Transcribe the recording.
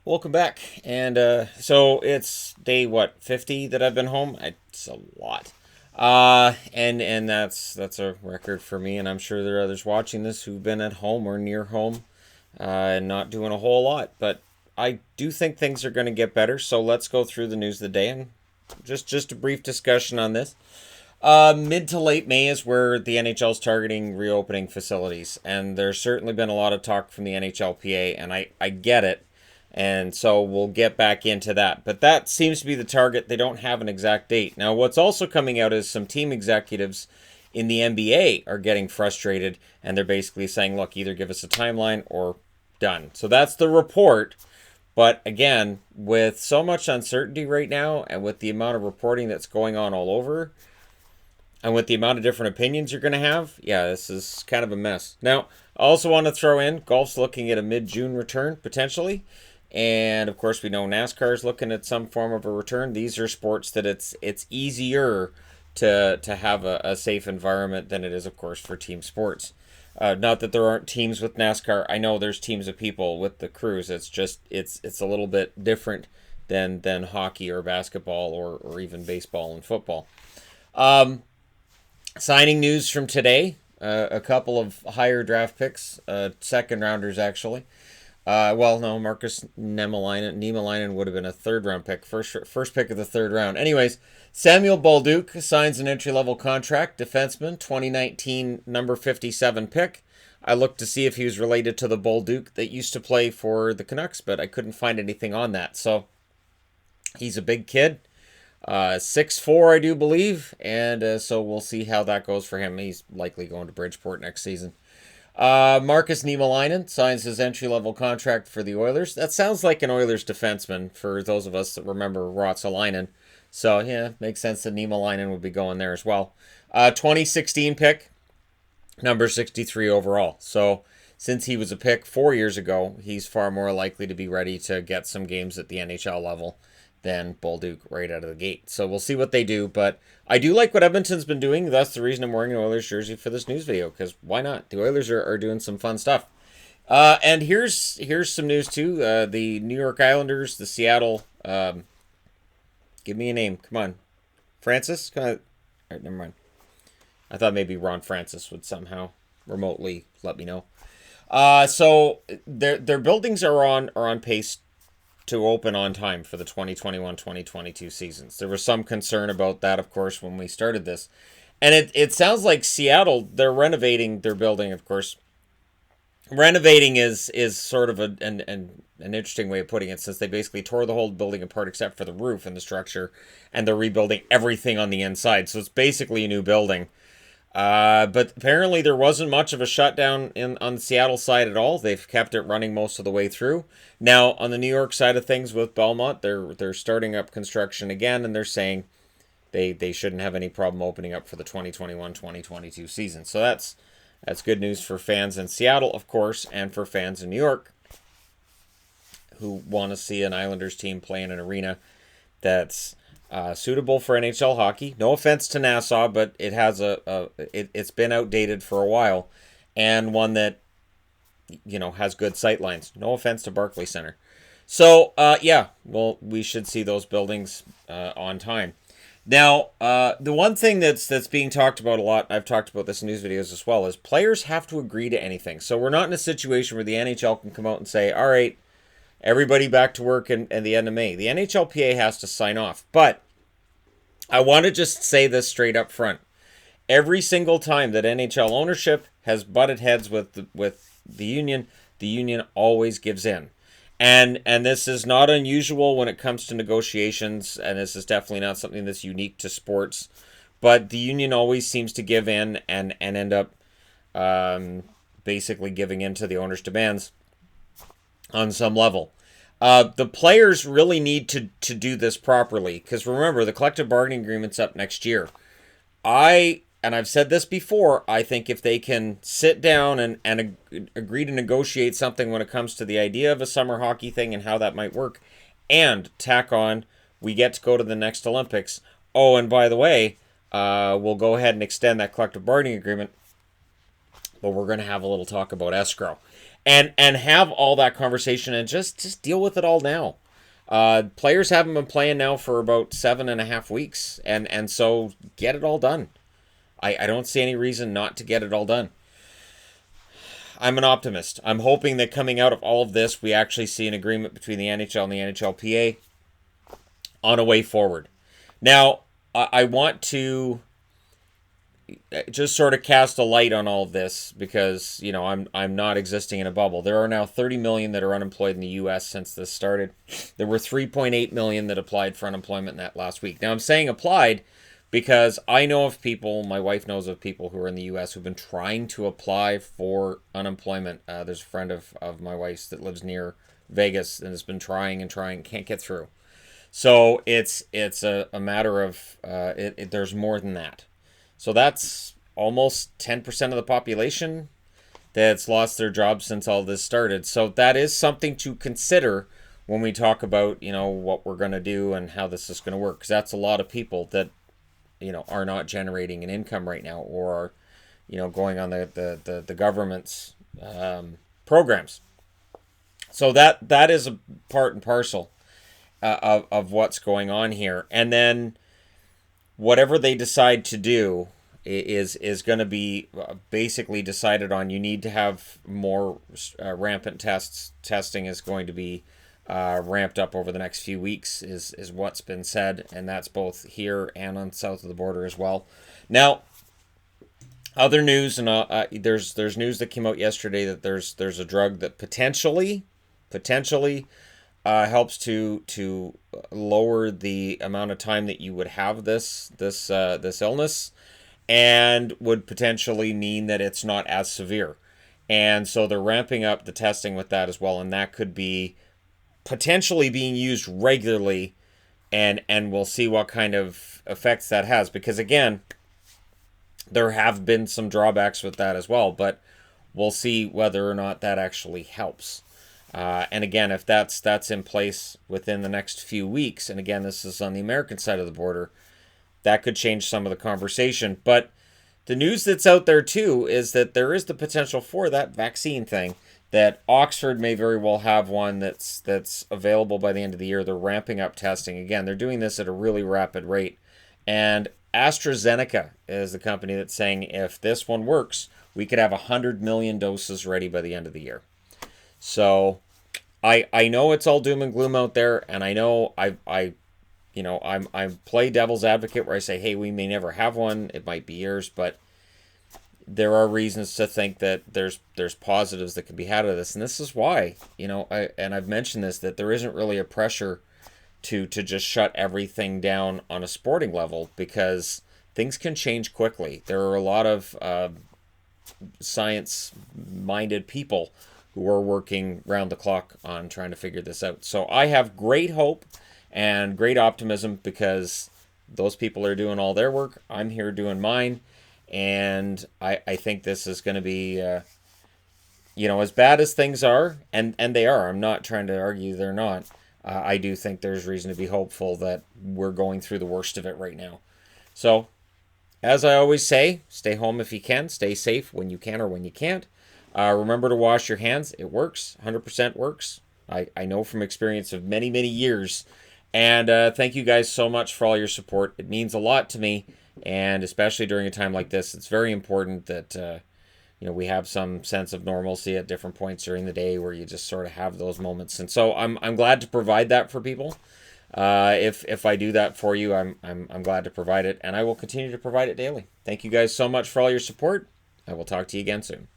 Welcome back. And so it's day 50 that I've been home. It's a lot. And that's a record for me, and I'm sure there are others watching this who've been at home or near home and not doing a whole lot. But I do think things are going to get better. So let's go through the news of the day and just a brief discussion on this. Mid to late May is where the NHL is targeting reopening facilities, and there's certainly been a lot of talk from the NHLPA, and I get it. And so we'll get back into that. But that seems to be the target. They don't have an exact date. Now, what's also coming out is some team executives in the NBA are getting frustrated, and they're basically saying, look, either give us a timeline or done. So that's the report. But again, with so much uncertainty right now, and with the amount of reporting that's going on all over, and with the amount of different opinions you're going to have, yeah, this is kind of a mess. Now, I also want to throw in, golf's looking at a mid-June return, potentially. And of course, we know NASCAR is looking at some form of a return. These are sports that it's easier to have a safe environment than it is, of course, for team sports. Not that there aren't teams with NASCAR. I know there's teams of people with the crews. It's just it's a little bit different than hockey or basketball or even baseball and football. Signing news from today. A couple of higher draft picks, second rounders actually. Marcus Niemelainen would have been a third-round pick, first pick of the third round. Anyways, Samuel Bolduc signs an entry-level contract, defenseman, 2019 number 57 pick. I looked to see if he was related to the Bolduc that used to play for the Canucks, but I couldn't find anything on that. So he's a big kid, 6'4", I do believe, and so we'll see how that goes for him. He's likely going to Bridgeport next season. Marcus Niemelainen signs his entry-level contract for the Oilers. That sounds like an Oilers defenseman for those of us that remember Ruotsalainen. So, yeah, makes sense that Niemelainen would be going there as well. 2016 pick, number 63 overall. So, since he was a pick 4 years ago, he's far more likely to be ready to get some games at the NHL level than Bolduc right out of the gate. So we'll see what they do, but I do like what Edmonton's been doing. That's the reason I'm wearing an Oilers jersey for this news video, because why not? The Oilers are doing some fun stuff. And here's some news too. The New York Islanders, the Seattle, give me a name. Come on. Francis? All right, never mind. I thought maybe Ron Francis would somehow remotely let me know. So their buildings are on pace to open on time for the 2021-2022 seasons. There was some concern about that, of course, when we started this. And it sounds like Seattle, they're renovating their building, of course. Renovating is sort of an interesting way of putting it, since they basically tore the whole building apart except for the roof and the structure, and they're rebuilding everything on the inside. So it's basically a new building. But apparently there wasn't much of a shutdown on the Seattle side at all. They've kept it running most of the way through. Now, on the New York side of things with Belmont, they're starting up construction again, and they're saying they shouldn't have any problem opening up for the 2021-2022 season. So that's good news for fans in Seattle, of course, and for fans in New York who want to see an Islanders team play in an arena that's suitable for NHL hockey. No offense to Nassau, but it has it's been outdated for a while, and one that has good sight lines. No offense to Barclays Center. So we should see those buildings on time. Now, the one thing that's being talked about a lot, I've talked about this in news videos as well, is players have to agree to anything. So we're not in a situation where the NHL can come out and say, all right, everybody back to work and the end of May. The NHLPA has to sign off. But I want to just say this straight up front. Every single time that NHL ownership has butted heads with the union always gives in. And this is not unusual when it comes to negotiations, and this is definitely not something that's unique to sports. But the union always seems to give in and end up basically giving in to the owner's demands on some level. The players really need to do this properly, because remember, the collective bargaining agreement's up next year. And I've said this before, I think if they can sit down and agree to negotiate something when it comes to the idea of a summer hockey thing and how that might work, and tack on, we get to go to the next Olympics. Oh, and by the way, we'll go ahead and extend that collective bargaining agreement, but we're going to have a little talk about escrow. and have all that conversation and just deal with it all now. Players haven't been playing now for about 7.5 weeks, and so get it all done. I don't see any reason not to get it all done. I'm an optimist. I'm hoping that coming out of all of this, we actually see an agreement between the NHL and the NHLPA on a way forward. Now, I want to just sort of cast a light on all of this because, I'm not existing in a bubble. There are now 30 million that are unemployed in the U.S. since this started. There were 3.8 million that applied for unemployment in that last week. Now, I'm saying applied because I know of people, my wife knows of people who are in the U.S. who've been trying to apply for unemployment. There's a friend of my wife's that lives near Vegas and has been trying and trying, can't get through. So it's a matter of there's more than that. So that's almost 10% of the population that's lost their jobs since all this started. So that is something to consider when we talk about, what we're going to do and how this is going to work. Because that's a lot of people that, are not generating an income right now or are, going on the government's programs. So that is a part and parcel of what's going on here. And then whatever they decide to do is going to be basically decided on. You need to have more rampant testing is going to be ramped up over the next few weeks is what's been said, and that's both here and on south of the border as well. Now, other news, and there's news that came out yesterday that there's a drug that potentially helps to lower the amount of time that you would have this illness, and would potentially mean that it's not as severe. And so they're ramping up the testing with that as well, and that could be potentially being used regularly, and we'll see what kind of effects that has, because again, there have been some drawbacks with that as well, but we'll see whether or not that actually helps. And again, if that's in place within the next few weeks, and again, this is on the American side of the border, that could change some of the conversation. But the news that's out there too is that there is the potential for that vaccine thing, that Oxford may very well have one that's available by the end of the year. They're ramping up testing. Again, they're doing this at a really rapid rate. And AstraZeneca is the company that's saying if this one works, we could have 100 million doses ready by the end of the year. So I know it's all doom and gloom out there, and I know I play devil's advocate where I say, hey, we may never have one. It might be years, but there are reasons to think that there's positives that can be had out of this. And this is why, I've mentioned this, that there isn't really a pressure to just shut everything down on a sporting level, because things can change quickly. There are a lot of science-minded people who are working round the clock on trying to figure this out. So I have great hope and great optimism, because those people are doing all their work. I'm here doing mine. And I think this is going to be, as bad as things are, and they are. I'm not trying to argue they're not. I do think there's reason to be hopeful that we're going through the worst of it right now. So, as I always say, stay home if you can. Stay safe when you can or when you can't. Remember to wash your hands. It works. 100% works. I know from experience of many, many years. And thank you guys so much for all your support. It means a lot to me. And especially during a time like this, it's very important that we have some sense of normalcy at different points during the day, where you just sort of have those moments. And so I'm glad to provide that for people. If I do that for you, I'm glad to provide it, and I will continue to provide it daily. Thank you guys so much for all your support. I will talk to you again soon.